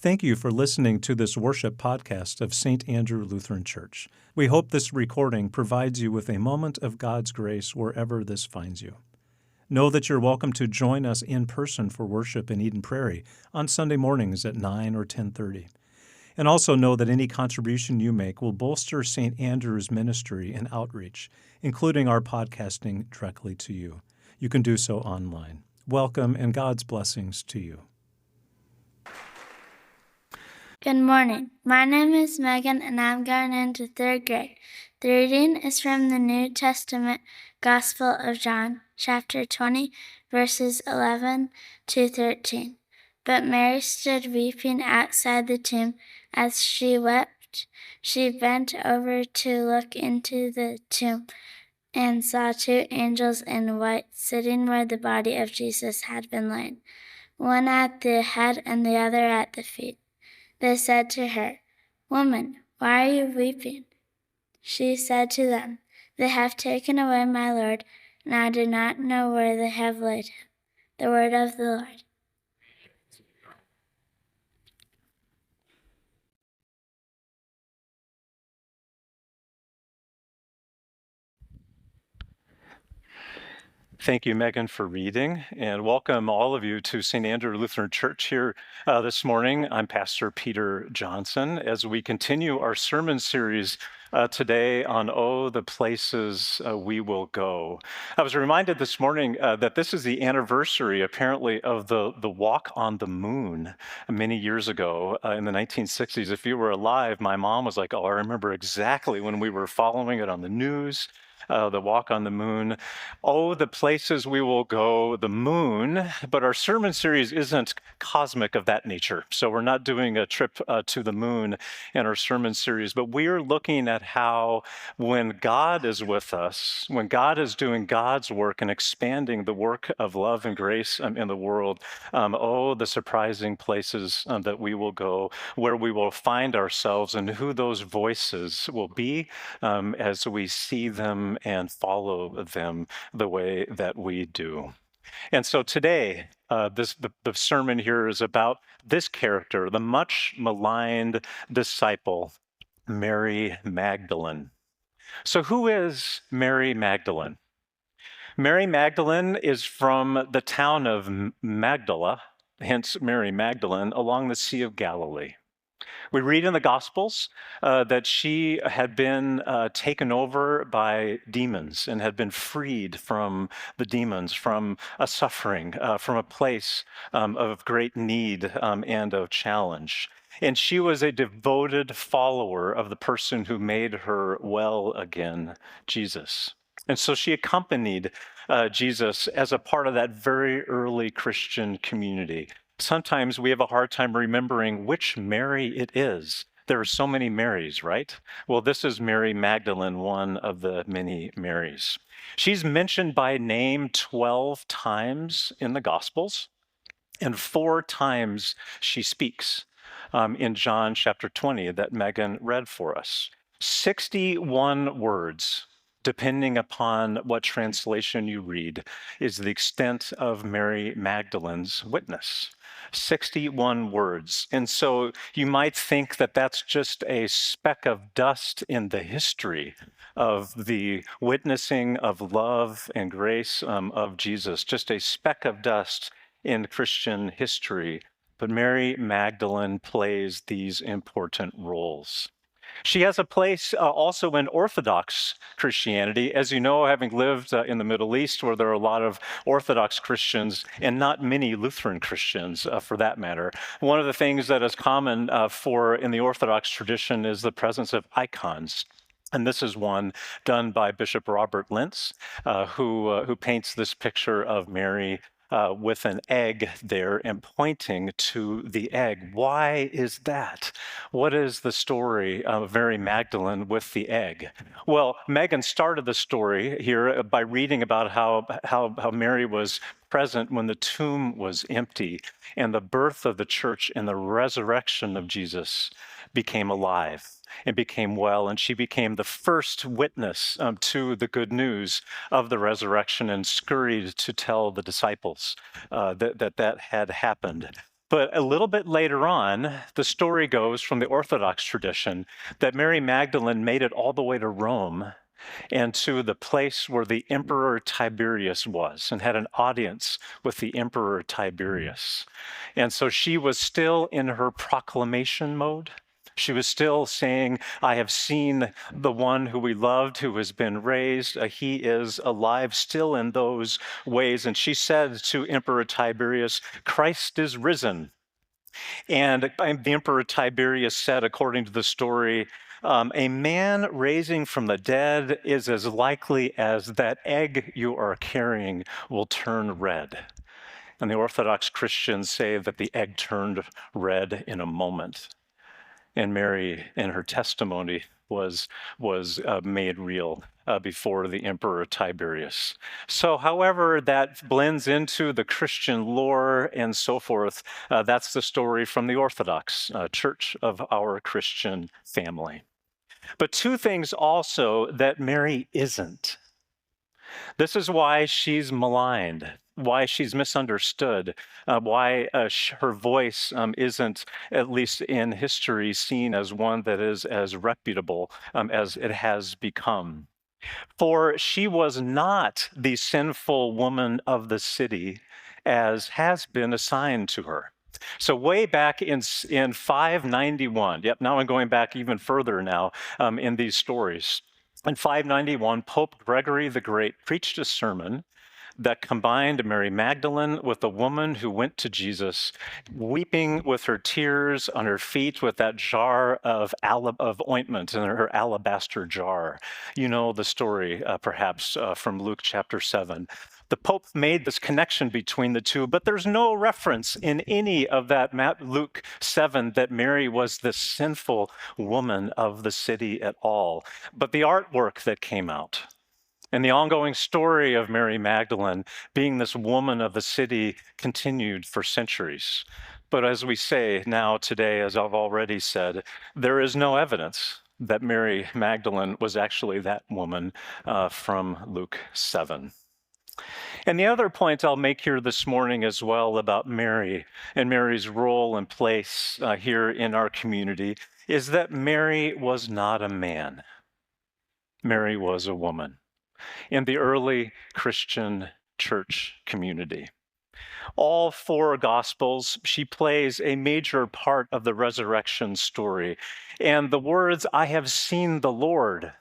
Thank you for listening to this worship podcast of St. Andrew Lutheran Church. We hope this recording provides you with a moment of God's grace wherever this finds you. Know that you're welcome to join us in person for worship in Eden Prairie on Sunday mornings at 9 or 10:30. And also know that any contribution you make will bolster St. Andrew's ministry and outreach, including our podcasting directly to you. You can do so online. Welcome and God's blessings to you. Good morning. My name is Megan and I'm going into third grade. The reading is from the New Testament Gospel of John, chapter 20, verses 11 to 13. But Mary stood weeping outside the tomb. As she wept, she bent over to look into the tomb and saw two angels in white sitting where the body of Jesus had been laid, one at the head and the other at the feet. They said to her, "Woman, why are you weeping?" She said to them, "They have taken away my Lord, and I do not know where they have laid him." The word of the Lord. Thank you, Megan, for reading, and welcome all of you to St. Andrew Lutheran Church here this morning. I'm Pastor Peter Johnson as we continue our sermon series today on Oh, the Places We Will Go. I was reminded this morning that this is the anniversary, apparently, of the walk on the moon many years ago in the 1960s. If you were alive, my mom was like, "Oh, I remember exactly when we were following it on the news." The walk on the moon. Oh, the places we will go, the moon. But our sermon series isn't cosmic of that nature. So we're not doing a trip to the moon in our sermon series, but we're looking at how when God is with us, when God is doing God's work and expanding the work of love and grace in the world, oh, the surprising places that we will go, where we will find ourselves and who those voices will be as we see them and follow them the way that we do. And so today, the sermon here is about this character, the much-maligned disciple, Mary Magdalene. So who is Mary Magdalene? Mary Magdalene is from the town of Magdala, hence Mary Magdalene, along the Sea of Galilee. We read in the Gospels that she had been taken over by demons and had been freed from the demons, from a suffering, from a place of great need and of challenge. And she was a devoted follower of the person who made her well again, Jesus. And so she accompanied Jesus as a part of that very early Christian community. Sometimes we have a hard time remembering which Mary it is. There are so many Marys, right? Well, this is Mary Magdalene, one of the many Marys. She's mentioned by name 12 times in the Gospels, and 4 times she speaks in John chapter 20 that Megan read for us. 61 words, depending upon what translation you read, is the extent of Mary Magdalene's witness. 61 words. And so you might think that that's just a speck of dust in the history of the witnessing of love and grace of Jesus, just a speck of dust in Christian history. But Mary Magdalene plays these important roles. She has a place also in Orthodox Christianity. As you know, having lived in the Middle East, where there are a lot of Orthodox Christians and not many Lutheran Christians, for that matter, one of the things that is common in the Orthodox tradition is the presence of icons. And this is one done by Bishop Robert Lentz, who paints this picture of Mary with an egg there and pointing to the egg. Why is that? What is the story of Mary Magdalene with the egg? Well, Megan started the story here by reading about how Mary was present when the tomb was empty and the birth of the church and the resurrection of Jesus became alive and became well, and she became the first witness to the good news of the resurrection and scurried to tell the disciples that had happened. But a little bit later on, the story goes from the Orthodox tradition that Mary Magdalene made it all the way to Rome and to the place where the Emperor Tiberius was and had an audience with the Emperor Tiberius. And so she was still in her proclamation mode. She was still saying, I have seen the one who we loved, who has been raised. He is alive still in those ways. And she said to Emperor Tiberius, Christ is risen. And the Emperor Tiberius said, according to the story, a man raising from the dead is as likely as that egg you are carrying will turn red. And the Orthodox Christians say that the egg turned red in a moment. And Mary, in her testimony, was made real before the Emperor Tiberius. So, however that blends into the Christian lore and so forth, that's the story from the Orthodox Church of our Christian family. But two things also that Mary isn't. This is why she's maligned, why she's misunderstood, why her voice isn't, at least in history, seen as one that is as reputable as it has become. For she was not the sinful woman of the city as has been assigned to her. So way back in 591, yep, now I'm going back even further now in these stories. In 591, Pope Gregory the Great preached a sermon that combined Mary Magdalene with a woman who went to Jesus, weeping with her tears on her feet with that jar of ointment in her alabaster jar. You know the story, perhaps, from Luke chapter 7. The Pope made this connection between the two, but there's no reference in any of that Luke 7 that Mary was this sinful woman of the city at all. But the artwork that came out, and the ongoing story of Mary Magdalene being this woman of the city continued for centuries. But as we say now today, as I've already said, there is no evidence that Mary Magdalene was actually that woman from Luke 7. And the other point I'll make here this morning as well about Mary and Mary's role and place here in our community is that Mary was not a man. Mary was a woman in the early Christian church community. All four Gospels, she plays a major part of the resurrection story. And the words, I have seen the Lord,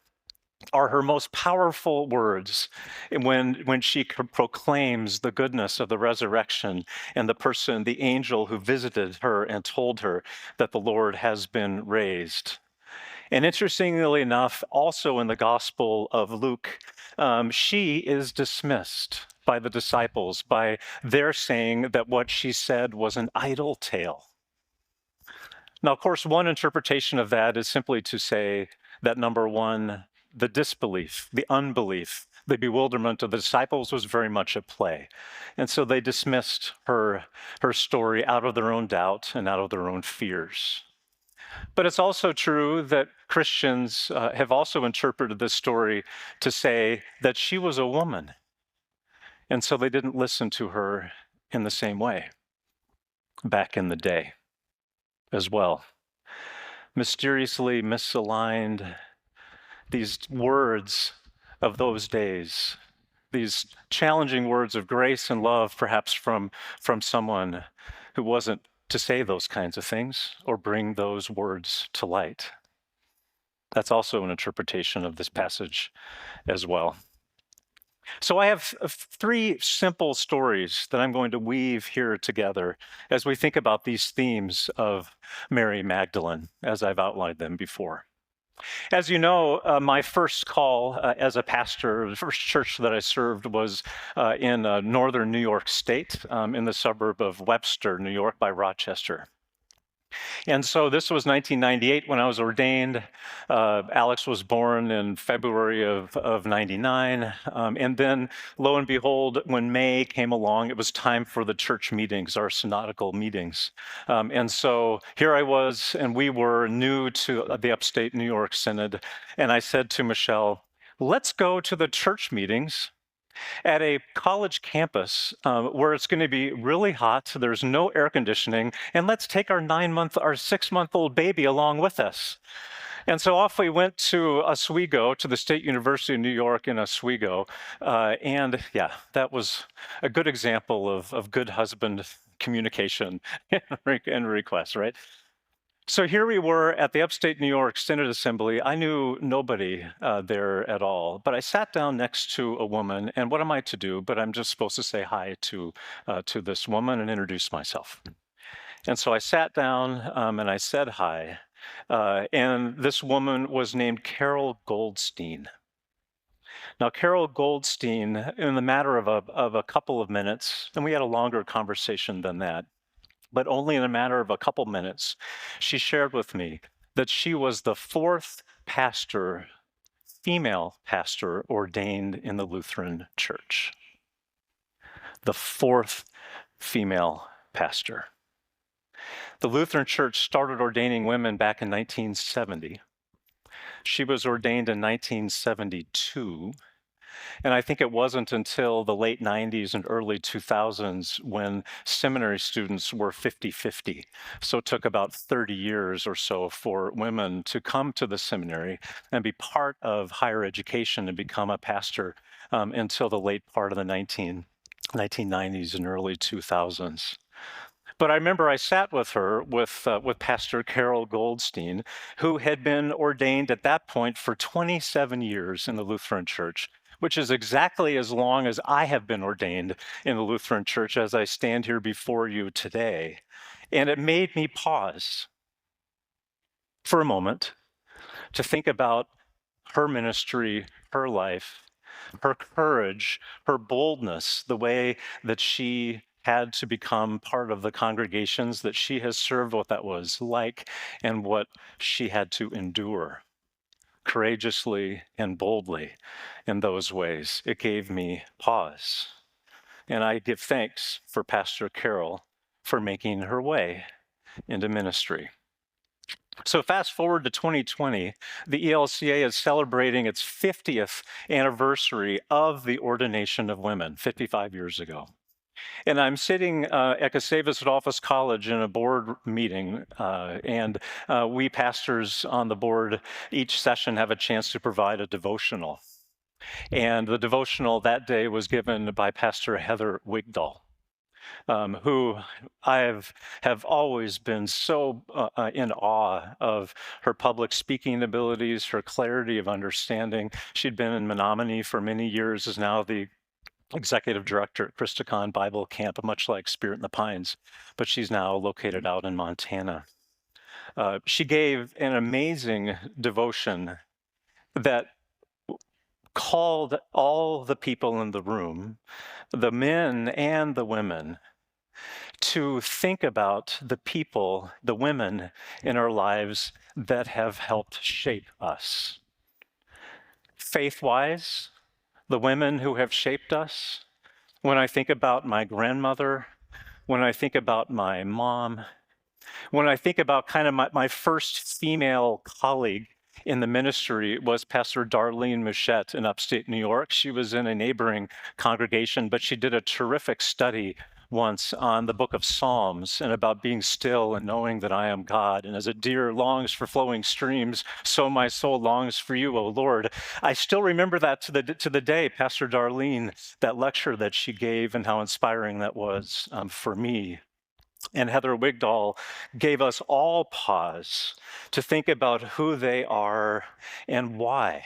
are her most powerful words when she proclaims the goodness of the resurrection and the angel who visited her and told her that the Lord has been raised. And interestingly enough, also in the Gospel of Luke, she is dismissed by the disciples by their saying that what she said was an idle tale. Now, of course, one interpretation of that is simply to say that number one, the disbelief, the unbelief, the bewilderment of the disciples was very much at play. And so they dismissed her story out of their own doubt and out of their own fears. But it's also true that Christians have also interpreted this story to say that she was a woman. And so they didn't listen to her in the same way back in the day as well. Mysteriously misaligned, these words of those days, these challenging words of grace and love, perhaps from someone who wasn't to say those kinds of things or bring those words to light. That's also an interpretation of this passage as well. So I have three simple stories that I'm going to weave here together as we think about these themes of Mary Magdalene, as I've outlined them before. As you know, my first call as a pastor, the first church that I served was in northern New York State, in the suburb of Webster, New York, by Rochester. And so this was 1998 when I was ordained. Alex was born in February of 99. And then, lo and behold, when May came along, it was time for the church meetings, our synodical meetings. And so here I was, and we were new to the upstate New York Synod. And I said to Michelle, let's go to the church meetings at a college campus where it's going to be really hot, there's no air conditioning, and let's take our 6-month-old baby along with us. And so off we went to Oswego, to the State University of New York in Oswego. And yeah, that was a good example of good husband communication and requests, right? So here we were at the upstate New York Synod Assembly. I knew nobody there at all, but I sat down next to a woman, and what am I to do? But I'm just supposed to say hi to this woman and introduce myself. And so I sat down and I said hi. And this woman was named Carol Goldstein. Now, Carol Goldstein, in the matter of a couple of minutes, and we had a longer conversation than that, but only in a matter of a couple minutes, she shared with me that she was the fourth pastor, female pastor, ordained in the Lutheran Church. The fourth female pastor. The Lutheran Church started ordaining women back in 1970. She was ordained in 1972. And I think it wasn't until the late 90s and early 2000s when seminary students were 50-50. So it took about 30 years or so for women to come to the seminary and be part of higher education and become a pastor until the late part of the 1990s and early 2000s. But I remember I sat with her, with Pastor Carol Goldstein, who had been ordained at that point for 27 years in the Lutheran Church, which is exactly as long as I have been ordained in the Lutheran Church as I stand here before you today. And it made me pause for a moment to think about her ministry, her life, her courage, her boldness, the way that she had to become part of the congregations that she has served, what that was like, and what she had to endure courageously and boldly in those ways. It gave me pause. And I give thanks for Pastor Carol for making her way into ministry. So fast forward to 2020, the ELCA is celebrating its 50th anniversary of the ordination of women 55 years ago. And I'm sitting at Gustavus Adolphus College in a board meeting, and we pastors on the board each session have a chance to provide a devotional. And the devotional that day was given by Pastor Heather Wigdahl, who have always been so in awe of her public speaking abilities, her clarity of understanding. She'd been in Menominee for many years, is now the executive director at Christicon Bible Camp, much like Spirit in the Pines, but she's now located out in Montana. She gave an amazing devotion that called all the people in the room, the men and the women, to think about the people, the women in our lives that have helped shape us. Faith-wise, the women who have shaped us. When I think about my grandmother, when I think about my mom, when I think about kind of my first female colleague in the ministry was Pastor Darlene Mouchette in upstate New York. She was in a neighboring congregation, but she did a terrific study once on the book of Psalms and about being still and knowing that I am God. And as a deer longs for flowing streams, so my soul longs for you, O Lord. I still remember that to the day, Pastor Darlene, that lecture that she gave and how inspiring that was for me. And Heather Wigdahl gave us all pause to think about who they are and why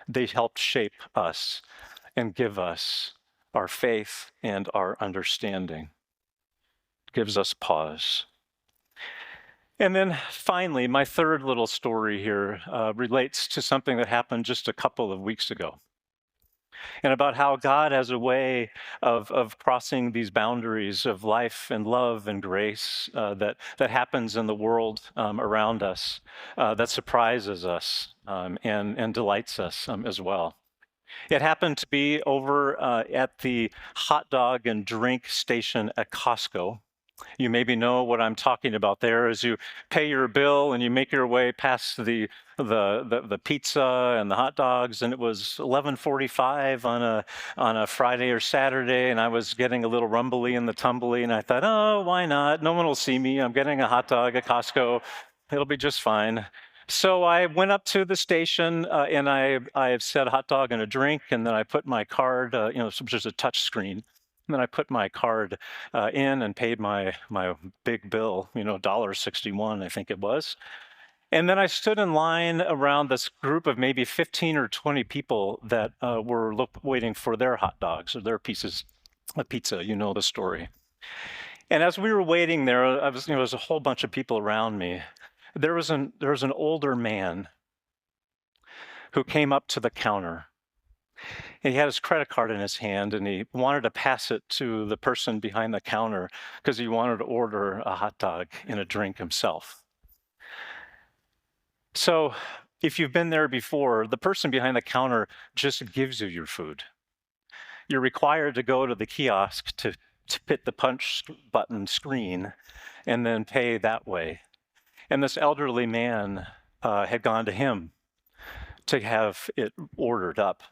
they helped shape us and give us our faith and our understanding. It gives us pause. And then finally, my third little story here relates to something that happened just a couple of weeks ago, and about how God has a way of crossing these boundaries of life and love and grace that happens in the world around us, that surprises us and delights us as well. It happened to be over at the hot dog and drink station at Costco. You maybe know what I'm talking about there as you pay your bill and you make your way past the pizza and the hot dogs, and it was 11:45 on a Friday or Saturday, and I was getting a little rumbly in the tumbly, and I thought, oh, why not? No one will see me. I'm getting a hot dog at Costco. It'll be just fine. So I went up to the station and I said hot dog and a drink, and then I put my card, which is a touch screen. And then I put my card in and paid my big bill, $1.61, I think it was. And then I stood in line around this group of maybe 15 or 20 people that were waiting for their hot dogs or their pieces of pizza. You know the story. And as we were waiting there, there was a whole bunch of people around me. There was an older man who came up to the counter. And he had his credit card in his hand, and he wanted to pass it to the person behind the counter because he wanted to order a hot dog and a drink himself. So if you've been there before, the person behind the counter just gives you your food. You're required to go to the kiosk to hit the punch button screen and then pay that way. And this elderly man had gone to him to have it ordered up.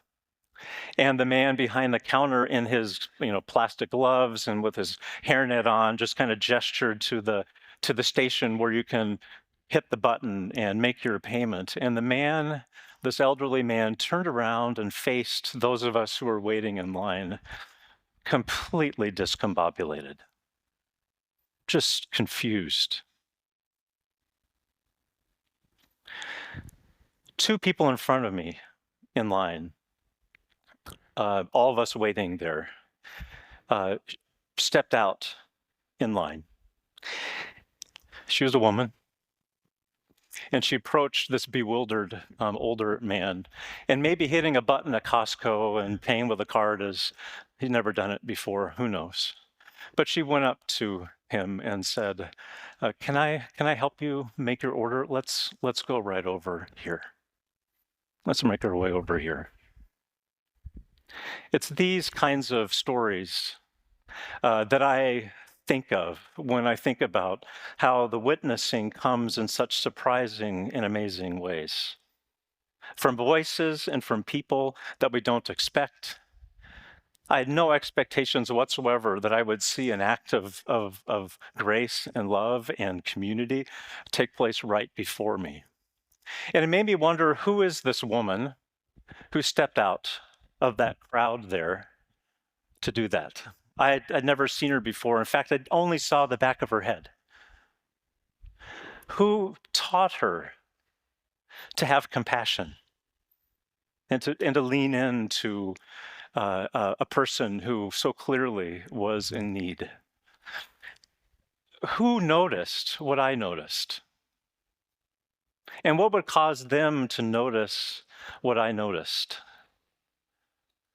And the man behind the counter in his, plastic gloves and with his hairnet on just kind of gestured to the station where you can hit the button and make your payment. And the man, this elderly man, turned around and faced those of us who were waiting in line, completely discombobulated, just confused. Two people in front of me in line, all of us waiting there, stepped out in line. She was a woman, and she approached this bewildered older man, and maybe hitting a button at Costco and paying with a card as he'd never done it before, who knows. But she went up to him and said, can I help you make your order? Let's go right over here. Let's make our way over here. It's these kinds of stories that I think of when I think about how the witnessing comes in such surprising and amazing ways. From voices and from people that we don't expect. I had no expectations whatsoever that I would see an act of grace and love and community take place right before me. And it made me wonder, who is this woman who stepped out of that crowd there to do that? I'd never seen her before. In fact, I only saw the back of her head. Who taught her to have compassion and to lean into a person who so clearly was in need? Who noticed what I noticed? And what would cause them to notice what I noticed?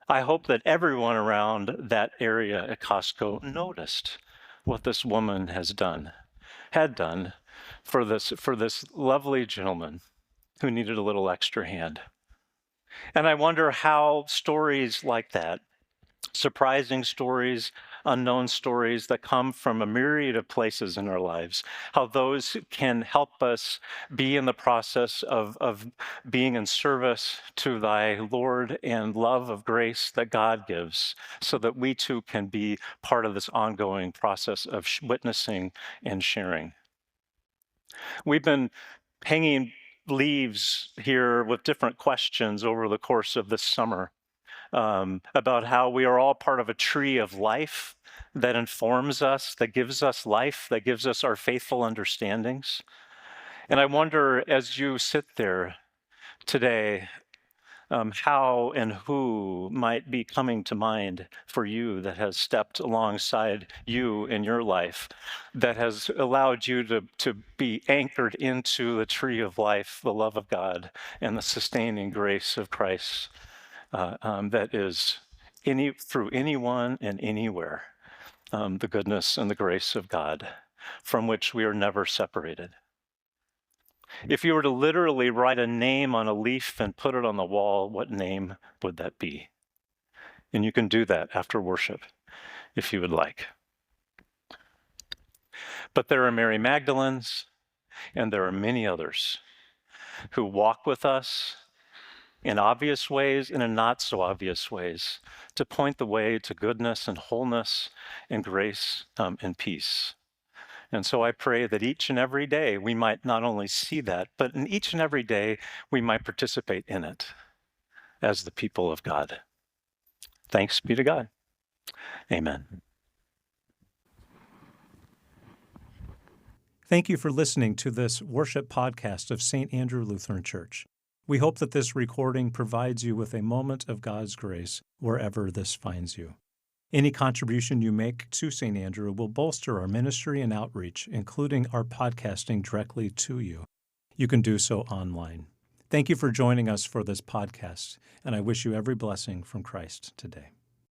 I hope that everyone around that area at Costco noticed what this woman had done for this lovely gentleman who needed a little extra hand. And I wonder how stories like that, surprising stories, unknown stories that come from a myriad of places in our lives, how those can help us be in the process of being in service to thy Lord and love of grace that God gives, so that we too can be part of this ongoing process of witnessing and sharing. We've been hanging leaves here with different questions over the course of this summer. About how we are all part of a tree of life that informs us, that gives us life, that gives us our faithful understandings. And I wonder, as you sit there today, how and who might be coming to mind for you that has stepped alongside you in your life, that has allowed you to be anchored into the tree of life, the love of God, and the sustaining grace of Christ. That is through anyone and anywhere, the goodness and the grace of God, from which we are never separated. If you were to literally write a name on a leaf and put it on the wall, what name would that be? And you can do that after worship, if you would like. But there are Mary Magdalenes, and there are many others who walk with us in obvious ways and in not so obvious ways to point the way to goodness and wholeness and grace and peace. And so I pray that each and every day we might not only see that, but in each and every day we might participate in it as the people of God. Thanks be to God. Amen. Thank you for listening to this worship podcast of St. Andrew Lutheran Church. We hope that this recording provides you with a moment of God's grace wherever this finds you. Any contribution you make to St. Andrew will bolster our ministry and outreach, including our podcasting directly to you. You can do so online. Thank you for joining us for this podcast, and I wish you every blessing from Christ today.